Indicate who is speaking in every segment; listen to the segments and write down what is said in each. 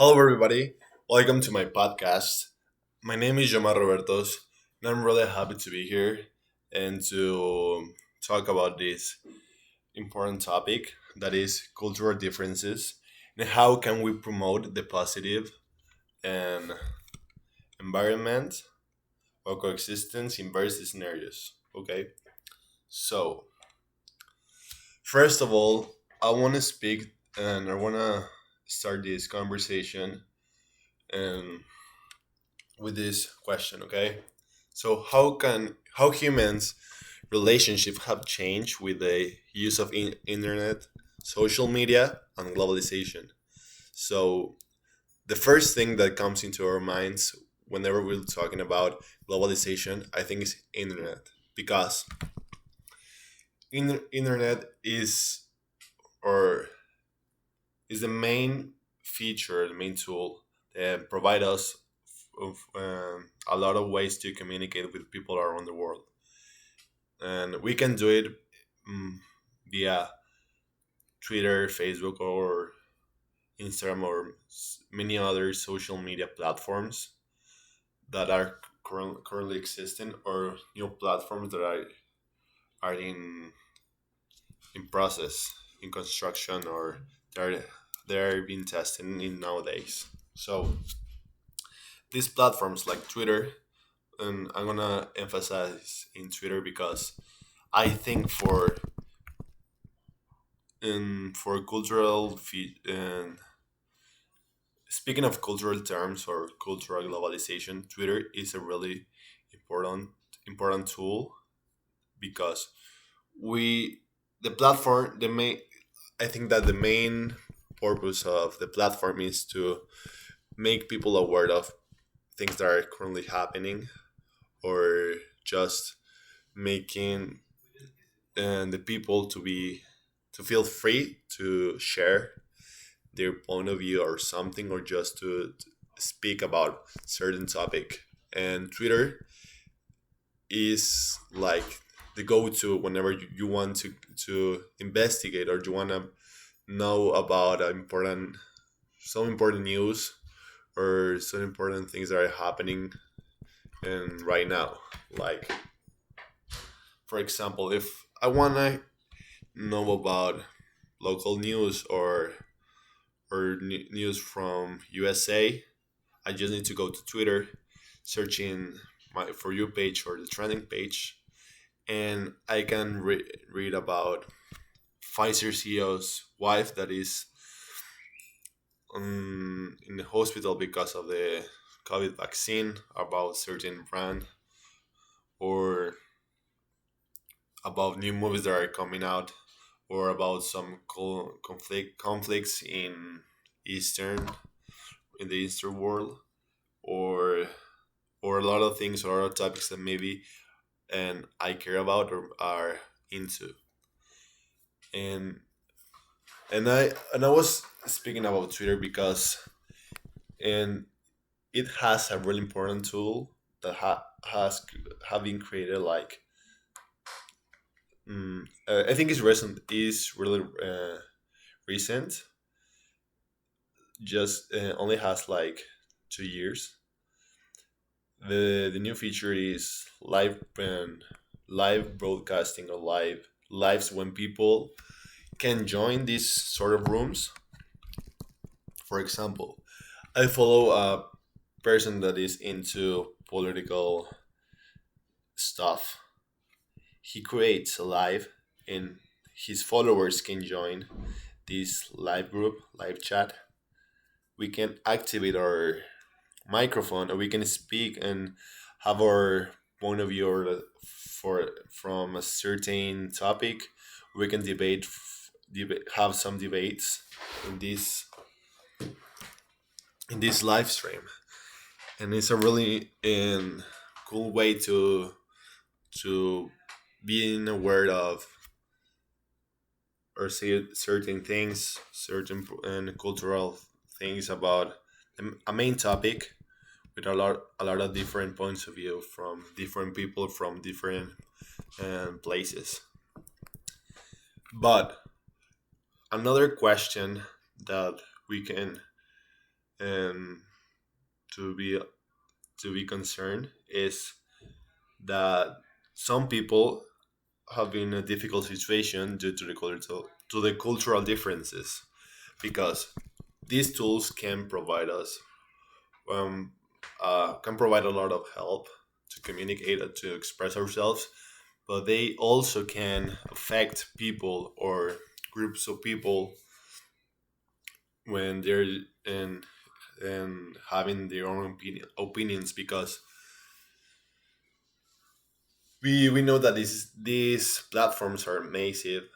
Speaker 1: Hello, everybody. Welcome to my podcast. My name is Jomar Robertos, and I'm really happy to be here and to talk about this important topic that is cultural differences and how can we promote the positive and environment or coexistence in various scenarios. Okay, so first of all, I want to speak and I want to start this conversation and with this question, okay? So how humans relationships have changed with the use of internet, social media, and globalization? So the first thing that comes into our minds whenever we're talking about globalization, I think is internet because internet or is the main feature, the main tool that provide us of a lot of ways to communicate with people around the world, and we can do it mm, via Twitter, Facebook, or Instagram, or many other social media platforms that are currently existing, or new platforms that are in process, in construction, or they're being tested in nowadays. So these platforms like Twitter, and I'm gonna emphasize in Twitter because I think for cultural and speaking of cultural terms or cultural globalization, Twitter is a really important important tool because we the platform the main I think that the main purpose of the platform is to make people aware of things that are currently happening, or just making the people to feel free to share their point of view or something, or just to speak about certain topic. And Twitter is like the go-to whenever you want to investigate, or you want to know about some important news, or some important things that are happening and right now. Like, for example, if I want to know about local news, or news from USA, I just need to go to Twitter, searching my For You page or the trending page, and I can read about Pfizer CEO's wife that is in the hospital because of the COVID vaccine, about certain brand, or about new movies that are coming out, or about some conflicts in the Eastern world, or a lot of things, or a lot of topics that maybe and I care about or are into. And I was speaking about Twitter because and it has a really important tool that has have been created like I think it's recent, is really recent, just only has like 2 years. The new feature is live broadcasting, or lives when people can join these sort of rooms. For example, I follow a person that is into political stuff. He creates a live, and his followers can join this live group, live chat. We can activate our microphone, or we can speak and have our point of view, or for from a certain topic. We can have some debates in this live stream, and it's a really cool way to being aware of, or say certain things, certain and cultural things about a main topic, with a lot of different points of view from different people from different places. But another question that we can and to be concerned is that some people have been in a difficult situation due to the cultural differences, because these tools um, can provide a lot of help to communicate and to express ourselves, but they also can affect people or groups of people when they're in and having their own opinions, because we know that these platforms are massive,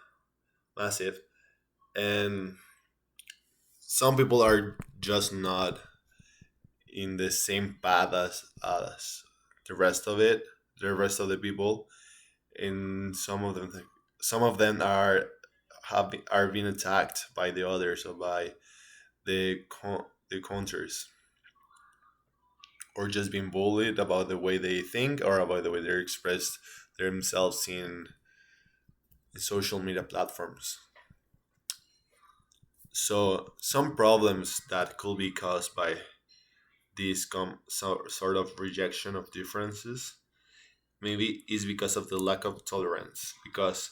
Speaker 1: and some people are just not in the same path as the rest of it, the rest of the people, and some of them are being attacked by the others or by the counters, or just being bullied about the way they think or about the way they express themselves in social media platforms. So some problems that could be caused by this sort of rejection of differences maybe is because of the lack of tolerance, because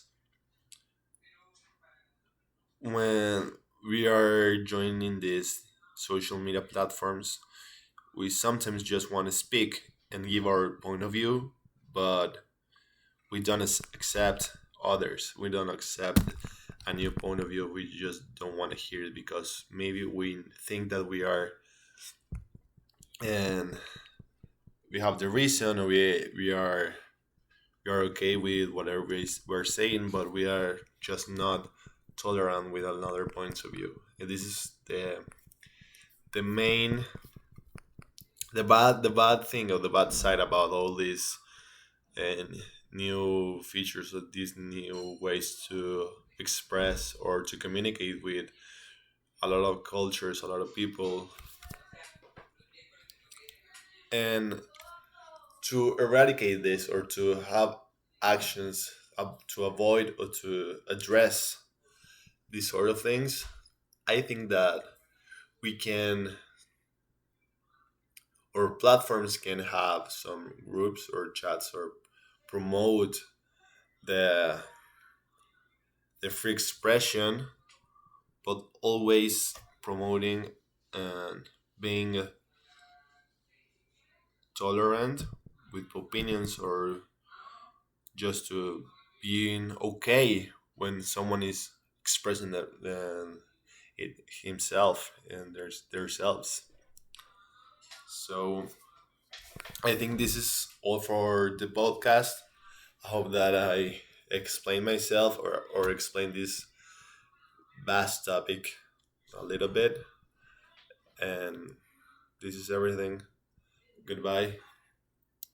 Speaker 1: when we are joining these social media platforms, we sometimes just want to speak and give our point of view, but we don't accept others. We don't accept a new point of view. We just don't want to hear it because maybe we think that and we have the reason, or we are okay with whatever we're saying, but we are just not tolerant with another points of view. And this is the main the bad thing or the bad side about all these and new features or these new ways to express or to communicate with a lot of cultures, a lot of people, and to eradicate this or to have actions to avoid or to address these sort of things. I think that we can, or platforms can have some groups or chats or promote the free expression, but always promoting and being tolerant with opinions, or just to being okay when someone is expressing it himself and their selves. So I think this is all for the podcast. I hope that I explain myself, or explain this vast topic a little bit. And this is everything. Goodbye.